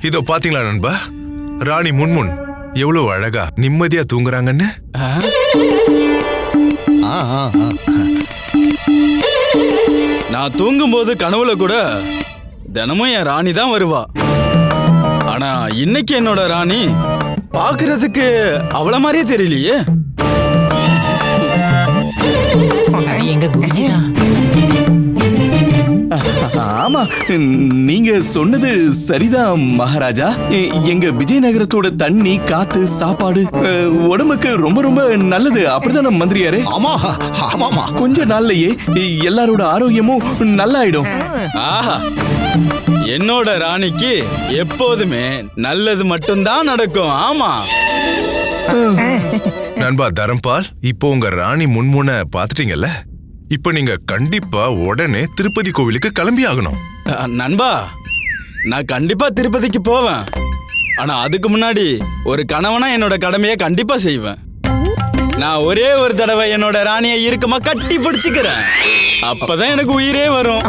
இதோ பாத்தீங்களா நண்பா, ராணி முன்முன் எவ்வளவு அழகா நிம்மதியா தூங்குறாங்கன்னு. நான் தூங்கும் போது கனவுல கூட தினமும் என் ராணி தான் வருவா. ஆனா இன்னைக்கு என்னோட ராணி பாக்குறதுக்கு அவள மாதிரியே தெரியலையே. எங்க குருஜி தான். ஆமா, நீங்க சொன்னது சரிதான் மகாராஜா. எங்க விஜயநகரத்தோட தண்ணி, காத்து, சாப்பாடு உடம்புக்கு ரொம்ப ரொம்ப நல்லது. அப்படிதானே மந்திரியாரே? ஆமா ஆமாமா. கொஞ்ச நாள்லயே எல்லாரோட ஆரோக்கியமும் நல்லாயிடும். ஆஹா, என்னோட ராணிக்கு எப்போதுமே நல்லது மட்டும்தான் நடக்கும். ஆமா நண்பா தரம்பால், இப்போ உங்க ராணி முன்முனை பாத்துட்டீங்கல்ல, இப்ப நீங்க கண்டிப்பா உடனே திருப்பதி கோவிலுக்கு கிளம்பி ஆகணும். நண்பா, நான் கண்டிப்பா திருப்பதிக்கு போவேன். ஆனா அதுக்கு முன்னாடி ஒரு கணவனா என்னோட கடமையை கண்டிப்பா செய்வேன். நான் ஒரே ஒரு தடவை என்னோட ராணியை இறுக்கமா கட்டி பிடிச்சுக்கிறேன். அப்பதான் எனக்கு உயிரே வரும்.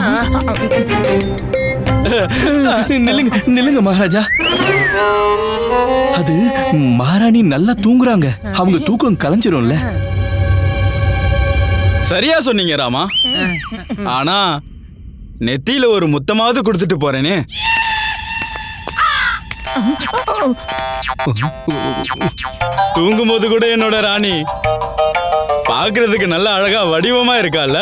நில்லுங்க நில்லுங்க மகாராஜா. அது மகாராணி நல்லா தூங்குறாங்க. அவங்க தூக்கம் கலைஞ்சிரும்ல. சரியா சொன்னீங்க ராமா. ஆனா நெத்தியில ஒரு முத்தமாவது கொடுத்துட்டு போறேனே. தூங்கும்போது கூட என்னோட ராணி பாக்குறதுக்கு நல்ல அழகா வடிவமா இருக்கால.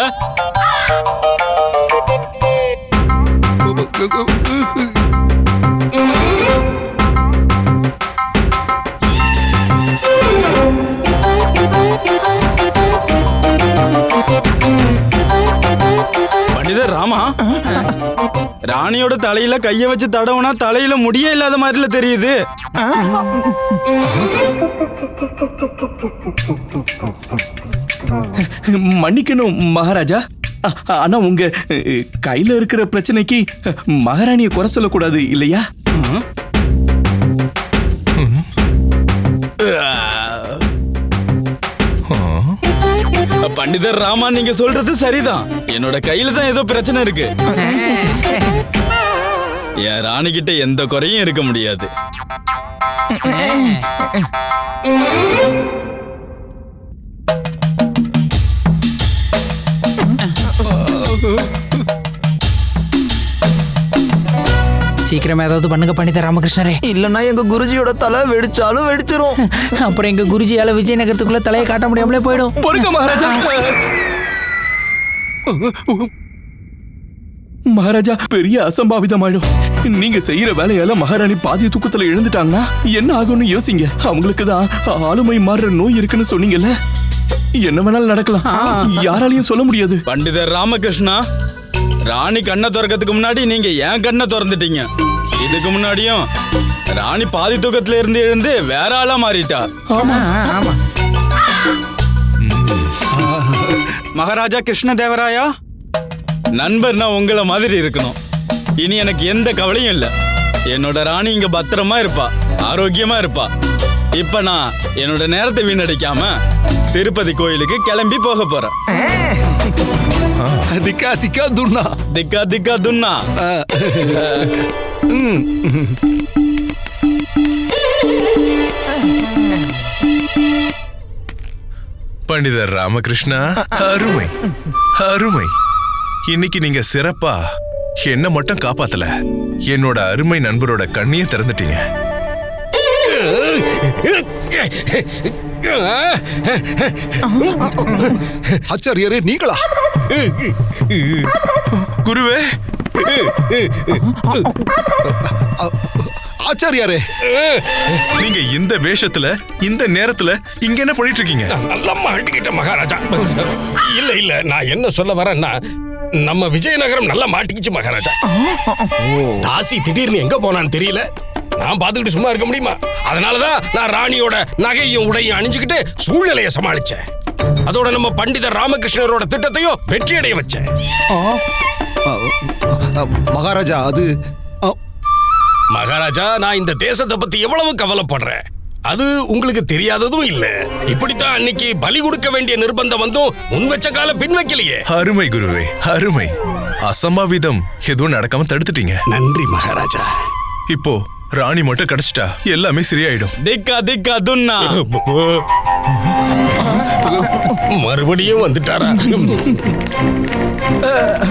பண்டிதர் ராமா, ராணியோட தலையில கைய வச்சு தடவுனா தலையில முடியே இல்லாத மாதிரில தெரியுது. மன்னிக்கணும் மகாராஜா. ஆனா உங்க கையில இருக்கிற பிரச்சனைக்கு மகாராணியை குறை சொல்லக்கூடாது இல்லையா? பண்டிதர் ராமா, நீங்க சொல்றது சரிதான். என்னோட கையில தான் ஏதோ பிரச்சனை இருக்கு. என் ராணி கிட்ட எந்த குறையும் இருக்க முடியாது. சீக்கிரமா ஏதாவது பண்ணுங்க பண்டிதர் ராமகிருஷ்ணரே. இல்லன்னா எங்க குருஜியோட தலை வெடிச்சாலும் வெடிச்சிரும். அப்புறம் எங்க குருஜியால விஜயநகரத்துக்குள்ள தலையை காட்ட முடியாமலே போயிடும். பொறுங்க மகாராஜா. மகாராஜா, பெரிய அசம்பாவிதமாயிடும். நீங்க செய்யற வேலையால மகாராணி பாதி தூக்கத்துல எழுந்துட்டாங்கன்னா என்ன ஆகும்னு யோசிங்க. அவங்களுக்கு தான் ஆளுமை மாறுற நோய் இருக்குன்னு சொன்னீங்கல்ல. என்ன வேணாலும் நடக்கலாம். யாராலையும் சொல்ல முடியாது. பண்டிதர் ராமகிருஷ்ணா, ராணி கண்ணை திறக்கிறதுக்கு முன்னாடி நீங்க ஏன் கண்ணை திறந்துட்டீங்க. இதுக்கு முன்னாடியும் ராணி பாதி தூக்கத்துல இருந்து எழுந்து வேற ஆளா மாறிட்டா. மகாராஜா கிருஷ்ணதேவராயா, நண்பர்னா உங்களை மாதிரி இருக்கணும். இனி எனக்கு எந்த கவலையும் இல்லை. என்னோட ராணி இங்க பத்திரமா இருப்பா, ஆரோக்கியமா இருப்பா. இப்ப நான் என்னோட நேரத்தை வீணடிக்காம திருப்பதி கோயிலுக்கு கிளம்பி போக போறேன். திக்கா திக்கா துண்ணா, திக்கா திக்கா துண்ணா. பண்டிதர் ராமகிருஷ்ணா, அருமை அருமை. இன்னைக்கு நீங்க சிறப்பா என்ன மட்டும் காப்பாத்தல, என்னோட அருமை நண்பரோட கண்ணையே திறந்துட்டீங்க. ஆச்சாரியரே நீங்களா? குருவே, ஆச்சாரியாரே, நீங்க இந்த வேஷத்துல இந்த நேரத்துல இங்க என்ன பண்ணிட்டு இருக்கீங்க? நல்லா மாட்டிக்கிட்ட மகாராஜா. இல்ல நான் என்ன சொல்ல வரேன்னா, நம்ம விஜயநகரம் நல்லா மாட்டிக்கிச்சு மகாராஜா. தாசி திடீர்னு எங்க போனான்னு தெரியல. நான் பார்த்துக்கிட்டு சும்மா இருக்க முடியுமா? அதனாலதான் நான் ராணியோட நகையும் உடையும் அணிஞ்சுக்கிட்டு சூழ்நிலையை சமாளிச்சேன். அதோட நம்ம பண்டிதர் ராமகிருஷ்ணரோட திட்டத்தையும் வெற்றியடைய வச்சேன். மகாராஜா, அது மகாராஜா, நான் இந்த தேசத்தை பத்தி எவ்வளவு கவலைப்படுறேன். அது உங்களுக்கு தெரியாததும் இல்ல. இப்படித்தான் அன்னைக்கு பலி கொடுக்க வேண்டிய நிர்பந்தம் வந்தும் முன் வச்ச கால பின் வைக்கலையே. அருமை குருவே, அருமை. அசம்பாவிதம் எதுவும் நடக்காம தடுத்துட்டீங்க. நன்றி மகாராஜா. இப்போ ராணி மட்டும் கிடைச்சிட்டா எல்லாமே சரியாயிடும். திக்கா திக்கா துன்னா. மறுபடியும் வந்துட்டாரா?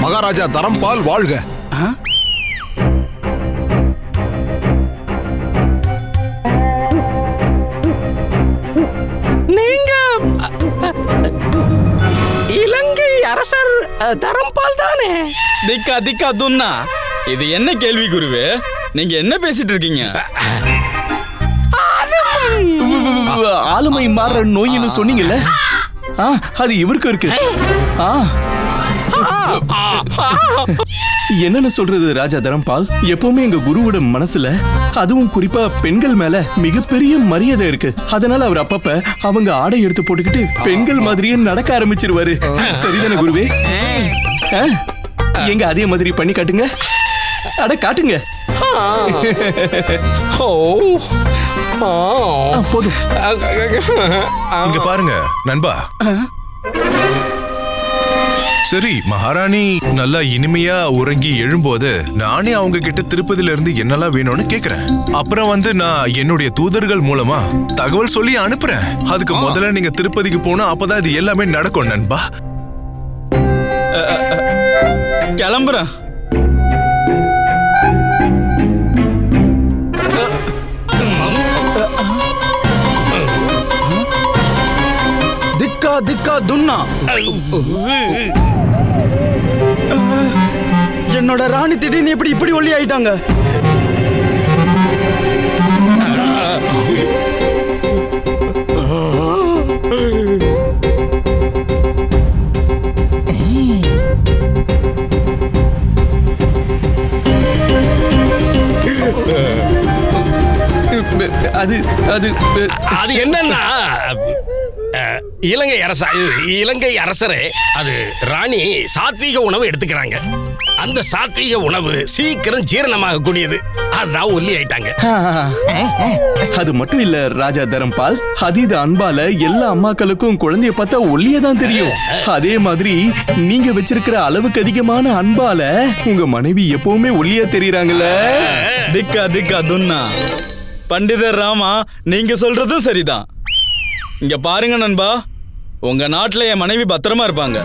மகாராஜா தரம்பால் வாழ்க. நீங்க இலங்கை அரசர் தரம்பால் தானே? திக்கா திக்கா துன்னா. இது என்ன கேள்வி குருவே? நீங்க என்ன பேசிட்டு இருக்கீங்க? ஆளுமை மாற நோயின்னு சொன்னீங்கல்ல, அது இவருக்கு இருக்கு. என்னன்னு சொல்றது ராஜா தரம்பால்? எப்பவுமே எங்க குருவோட மனசுல, அதுவும் குறிப்பா பெண்கள் மேல மிகப்பெரிய மரியாதை இருக்கு. அதனால அவர் அப்பப்ப அவங்க ஆடை எடுத்து போட்டுக்கிட்டு பெண்கள் மாதிரியே நடக்க ஆரம்பிச்சிருவாரு. சரிதானே குருவே? எங்க அதே மாதிரி பண்ணி காட்டுங்க. அட காட்டுங்க. போதும். இங்க பாருங்க நண்பா. சரி, மகாராணி நல்லா இனிமையா உறங்கி எழும்போது நானே அவங்க கிட்ட திருப்பதில இருந்து என்னெல்லாம் வேணும்னு கேக்குறேன். அப்புறம் வந்து நான் என்னுடைய தூதர்கள் மூலமா தகவல் சொல்லி அனுப்புறேன். அதுக்கு முதல்ல நீங்க திருப்பதிக்கு போனா அப்பதான் இது எல்லாமே நடக்கும் நண்பா. கிளம்புறேன். திக்கா திக்கா துன்னா. என்னோட ராணி திடீர்னு எப்படி இப்படி ஒல்லி ஆயிட்டாங்க? அது என்னன்னா, இலங்கை அரசரே, அது ராணி சாத்வீக உணவு எடுத்துக்கிறாங்க. அந்த சாத்வீக உணவு சீக்கிரம் ஜீரணமாக கூடியது. அதான் ஒல்லி ஆயிட்டாங்க. அது மட்டும் இல்ல ராஜா தரம்பால், அதீத அன்பால எல்லா அம்மாக்களுக்கும் குழந்தைய பார்த்தா ஒல்லியே தான் தெரியும். அதே மாதிரி நீங்க வச்சிருக்கிற அளவுக்கு அதிகமான அன்பால உங்க மனைவி எப்பவுமே ஒல்லியா தெரியுறாங்கல்ல. திக்கா திக்கா துன்னா. பண்டிதர் ராமா, நீங்க சொல்றதும் சரிதான். இங்க பாருங்க நண்பா, உங்க நாட்டுல என் மனைவி பத்திரமா இருப்பாங்க.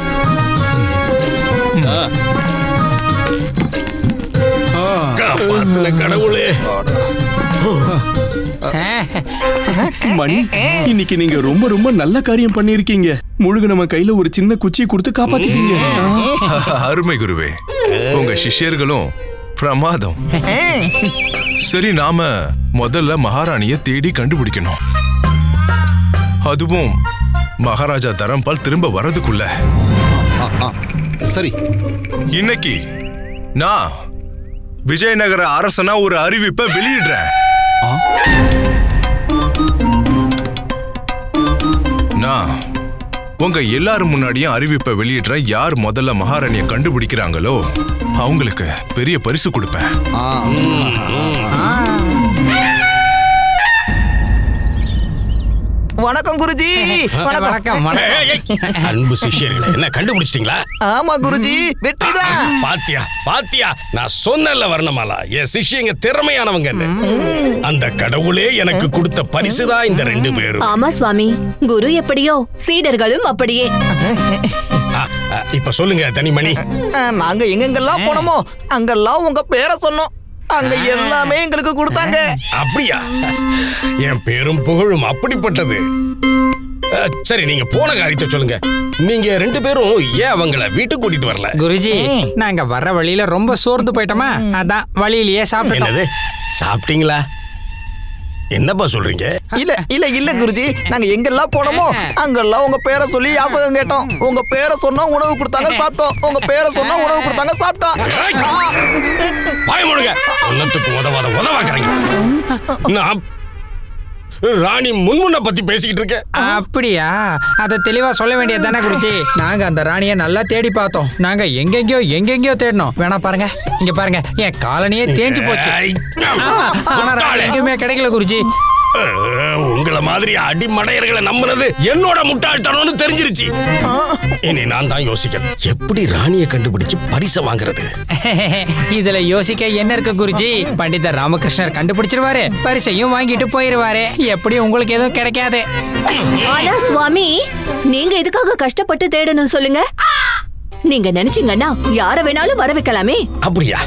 கடவுளே. மணி, இன்னைக்கு நீங்க ரொம்ப ரொம்ப நல்ல காரியம் பண்ணிருக்கீங்க. முழுக நம்ம கையில ஒரு சின்ன குச்சி கொடுத்து காப்பாத்திட்டீங்க. அருமை குருவே, உங்க சிஷ்யர்களும் பிரமாதம். சரி, நாம முதல்ல மகாராணிய தேடி கண்டுபிடிக்கணும். அதுவும் மகாராஜா தரம்பால் திரும்ப வரதுக்குள்ள. சரி, இன்னைக்கு நான் விஜயநகர அரசனா ஒரு அறிவிப்பை வெளியிடுறேன். நான் உங்க எல்லாரும் முன்னாடியும் அறிவிப்பை வெளியிடுறேன். யார் முதல்ல மகாராணியை கண்டுபிடிக்கிறாங்களோ அவங்களுக்கு பெரிய பரிசு கொடுப்பேன். வணக்கம் குருஜி. வணக்கம். அன்பு சிஷ்யர்களே, என்ன கண்டுபிடிச்சிட்டீங்களா? ஆமா குருஜி, வெற்றிதான். பாத்தியா, நான் சொன்னல வர்ணமாலா, என் சிஷ்யங்க திறமையானவங்க. அந்த கடவுளே எனக்கு கொடுத்த பரிசுதான் இந்த 2 பேரும். ஆமா சுவாமி, குரு எப்படியோ சீடர்களும் அப்படியே. இப்ப சொல்லுங்க தனிமணி. நாங்க எங்கெங்கெல்லாம் போனோமோ அங்கெல்லாம் உங்க பேரை சொன்னோம். அங்க எல்லாமே எங்களுக்கு கொடுத்தாங்க. அப்படியா? என் பேரும் புகழும் அப்படிப்பட்டது. சரி, நீங்க போன காரியத்தை சொல்லுங்க. நீங்க 2 பேரும் ஏன் அவங்கள வீட்டுக்கு கூட்டிட்டு வரல? குருஜி, நாங்க வர்ற வழியில ரொம்ப சோர்ந்து போயிட்டோமா, அதான் வழியிலேயே சாப்பிட்டோம். என்னது, சாப்பிட்டீங்களா? என்னப்பா சொல்றீங்க? இல்ல குருஜி, நாங்க எங்கெல்லாம் போனோமோ அங்கெல்லாம் உங்க பேரை சொல்லி யாசகம் கேட்டோம். உங்க பேரை சொன்னா உணவு கொடுத்தாங்க, சாப்பிட்டோம். உங்க பேரை சொன்னா உணவு கொடுத்தாங்க, சாப்பிட்டோம். பாய முடுங்க. ஒன்னத்துக்கு உதவாக்குறீங்க. நான் ராணி முன்முன்ன பத்தி பேசிக்கிட்டு இருக்கேன். அப்படியா? அதை தெளிவா சொல்ல வேண்டியது தானே குருஜி. நாங்க அந்த ராணியை நல்லா தேடி பார்த்தோம். நாங்க எங்கெங்கயோ தேடினோம். வேணா பாருங்க, இங்க பாருங்க, என் காலனியே தேஞ்சு போச்சு. ஆனா ராணி எங்கேயுமே கிடைக்கல குருஜி. உங்கள மாதிரி அடிமடையர்களை நம்புறது என்னோட முட்டாள்தனம்னு தெரிஞ்சிருச்சு. இனி நான் தான் யோசிக்கிறேன், எப்படி ராணியை கண்டுபிடிச்சு பரிசை வாங்குறது. இதுல யோசிக்க என்ன இருக்கு குருஜி? பண்டிதர் ராமகிருஷ்ணர் கண்டுபிடிச்சிருவாரு, பரிசையும் வாங்கிட்டு போயிருவாரு. எப்படி உங்களுக்கு எதுவும் கிடைக்காது. ஆனா சுவாமி, நீங்க எதுக்காக கஷ்டப்பட்டு தேடணும் சொல்லுங்க? நீங்க நினைச்சீங்கன்னா யார வேணாலும் வர வைக்கலாமே. அப்படியா?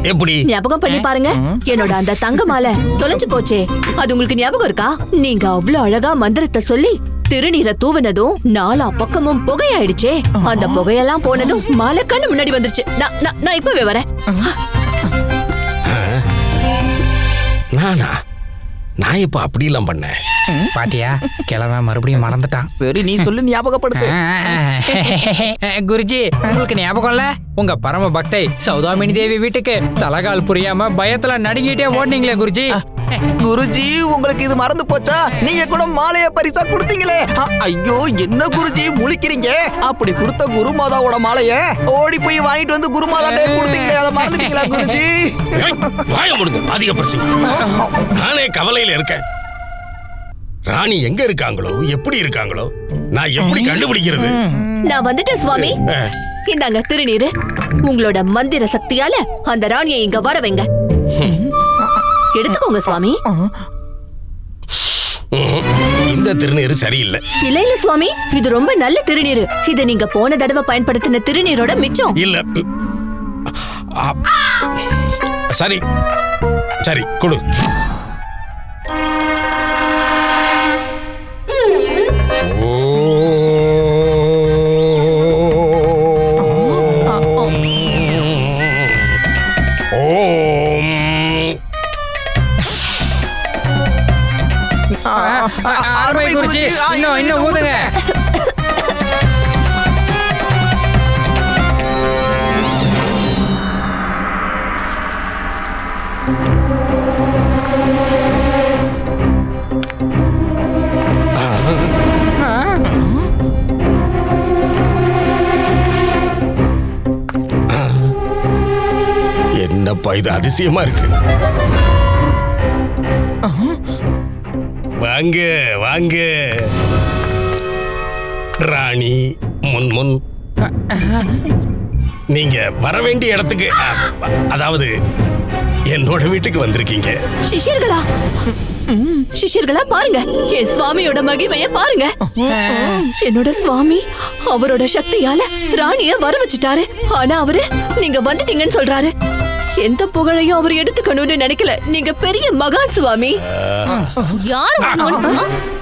எப்படி? ஞாபகம் பண்ணி பாருங்க, என்னோட அந்த தங்க மாலை தொலைஞ்சு போச்சே, அது உங்களுக்கு ஞாபகம் இருக்கா? நீங்க அவ்வளவு அழகா மந்திரத்தை சொல்லி திருநீரை தூவினதும் 4 பக்கமும் புகையாயிடுச்சே. அந்த புகையெல்லாம் போனதும் மாலை கண்ணு முன்னாடி வந்துருச்சு. நான் இப்பவே வரேன். நானா? நான் இப்ப அப்படி எல்லாம் பண்ணேன். பாத்தியா, கிழமை மறுபடியும் மறந்துட்டான். சரி, நீ சொல்லி ஞாபகப்படுத்து. குருஜி, உங்களுக்கு ஞாபகம் இல்ல? உங்க பரம பக்தை சௌதாமினி தேவி வீட்டுக்கு தலகால் புரியாம பயத்துல நடுங்கிட்டே ஓடுனீங்களே குருஜி. குருஜி, உங்களுக்கு இது மறந்து போச்சா? நீங்க கூட மாலைய பரிசா கொடுத்தீங்களே. ஐயோ, என்ன குருஜி முழிக்கிறீங்க? அப்படி கொடுத்த குருமாதாவோட மாலைய ஓடி போய் வாங்கிட்டு வந்து குருமாதாட்டே கொடுத்தீங்களே, அதை மறந்துட்டீங்களா குருஜி? வாய முடுங்க, அதிக பரிசு. நானே கவலையில இருக்கேன். ராணி எங்க இருக்காங்களோ, எப்படி இருக்காங்களோ, நான் எப்படி கண்டுபிடிக்கிறது? நான் வந்துட்டேன் சுவாமி. இந்தாங்க திருநீரு. உங்களோட மந்திர சக்தியால அந்த ராணியை இங்க வர வைங்க. எடுத்துக்கோங்க சுவாமி. இந்த திருநீரு சரியில்லை. இல்ல சுவாமி, இது ரொம்ப நல்ல திருநீரு. இத நீங்க போன தடவை பயன்படுத்தின திருநீரோட மிச்சம். இல்ல, சரி சரி கொடு. குருஜி, இன்னும் ஊதுங்க. என்னப்பா இது அதிசயமா இருக்கு. வாங்க வாங்க ராணி முன்முன், நீங்க வர வேண்டிய இடத்துக்கு, அதாவது என்னோட வீட்டுக்கு வந்திருக்கீங்க. சிஷ்யர்களா பாருங்க, என் சுவாமியோட மகிமைய பாருங்க. என்னோட சுவாமி அவரோட சக்தியால ராணிய வர வச்சுட்டாரு. ஆனா அவரு நீங்க வந்துட்டீங்கன்னு சொல்றாரு. எந்த புகழையும் அவர் எடுத்துக்கணும்னு நினைக்கல. நீங்க பெரிய மகான் சுவாமி. யாரு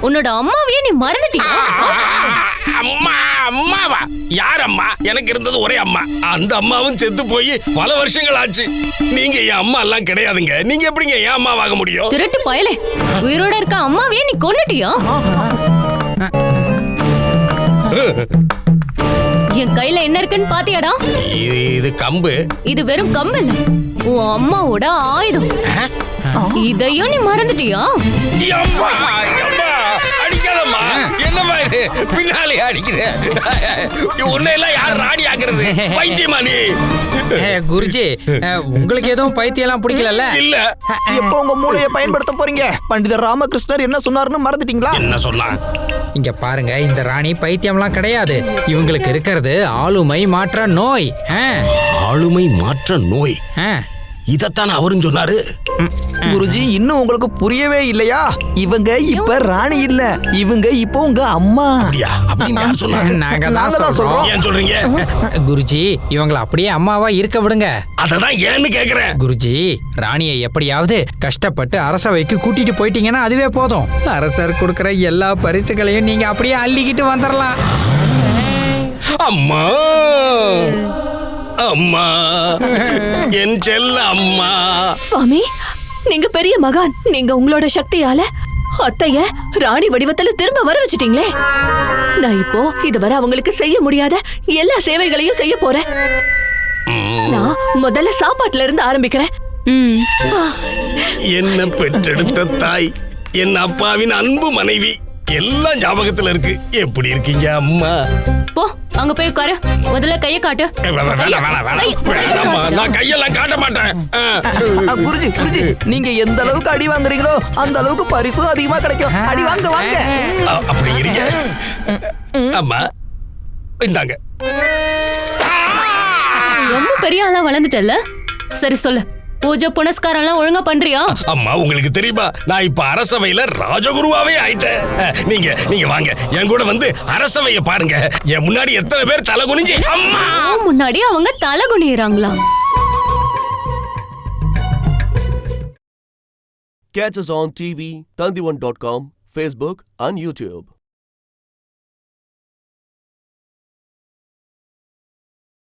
உன்னோட அம்மாவையே நீ மறந்துட்டியா? அம்மா? அம்மாவா? யார் அம்மா? எனக்கு இருந்தது ஒரே அம்மா. அந்த அம்மாவும் செத்து போய் பல வருஷங்கள் ஆச்சு. நீங்க என் அம்மா எல்லாம் கிடையாதுங்க. நீங்க எப்படிங்க என் அம்மாவாக முடியும்? திருட்டு பயலே, உயிரோட இருக்க அம்மாவையே நீ கொன்னுட்டியா? என் கையில என்ன இருக்குன்னு பாத்தியாடா? இது கம்பு. இது வெறும் கம்பு இல்ல, உன் அம்மாவோட ஆயுதம். இதையும் நீ மறந்துட்டியா? அடிக்காதம்மா. என்னம்மா இது பின்னாலே அடிக்கிற? உன்னையெல்லாம் யார் ராணி ஆக்குறது? பைத்தியமா நீ? குருஜி, உங்களுக்கு எதுவும் பைத்தியெல்லாம் பிடிக்கல? இல்ல. எப்போ உங்க மூளையை பயன்படுத்த போறீங்க? பண்டிதர் ராமகிருஷ்ணர் என்ன சொன்னாருன்னு மறந்துட்டீங்களா? என்ன சொன்னா? இங்க பாருங்க, இந்த ராணி பைத்தியம்லாம் கிடையாது. இவங்களுக்கு இருக்கிறது ஆளுமை மாற்ற நோய். ஆளுமை மாற்ற நோய்? இதத்தான் அவரும் சொன்னாரு. குருஜி இன்னும் உங்களுக்கு புரியவே இல்லையா? இவங்க இப்ப ராணி இல்ல, இவங்க இப்போ உங்க அம்மா. அப்படியா? அப்படின்னு யார் சொன்னாங்க? நாங்க தான் சொல்றோம். ஏன் சொல்றீங்க? குருஜி இவங்களை அப்படியே அம்மாவா இருக்க விடுங்க. அததான் ஏன்னு கேக்குறேன். குருஜி ராணியை எப்படியாவது கஷ்டப்பட்டு அரசவைக்கு கூட்டிட்டு போயிட்டீங்கன்னா அதுவே போதும். அரசர் கொடுக்கிற எல்லா பரிசுகளையும் நீங்க அப்படியே அள்ளிக்கிட்டு வந்துடலாம். அம்மா அம்மா, என் செல்ல அம்மா. சுவாமி, நீங்க பெரிய மகான். நீங்க உங்களோட சக்தியால அத்தைய ராணி வடிவத்துல திரும்ப வர வச்சிட்டீங்களே. நான் இப்போ இதுவரை அவங்களுக்கு செய்ய முடியாத எல்லா சேவைகளையும் செய்ய போறேன். நான் முதல்ல சாப்பாட்டுல இருந்து ஆரம்பிக்கிறேன். என்ன பெற்றெடுத்த தாய், என் அப்பாவின் அன்பு மனைவி, எல்லாம் ஞாபகத்துல இருக்கு. எப்படி இருக்கீங்க அம்மா? போ அங்க போய் உட்காரு. முதல்ல கைய காட்டு. நான் கையெல்லாம் காட்ட மாட்டேன். குருஜி குருஜி, நீங்க எந்த அளவுக்கு அடி வாங்குறீங்களோ அந்த அளவுக்கு பரிசும் அதிகமா கிடைக்கும். அடி வாங்க வாங்க. அப்படிங்கிறீங்க? அம்மா இந்தாங்க. ரொம்ப பெரிய ஆளா வளர்ந்துட்டல்ல. சரி சொல்லு, பூஜை புனஸ்காரம் எல்லாம் ஒழுங்கா பண்றியா? அம்மா உங்களுக்கு தெரியுமா, நான் இப்ப அரசவையில ராஜகுருவாவே ஆயிட்டேன். நீங்க வாங்க என் கூட வந்து அரசவைய பாருங்க. என் முன்னாடி எத்தனை பேர் தலை குனிஞ்சு அம்மா முன்னாடி அவங்க தலை குனிறாங்களா? Catch us on TV, Tandivan.com, Facebook and YouTube.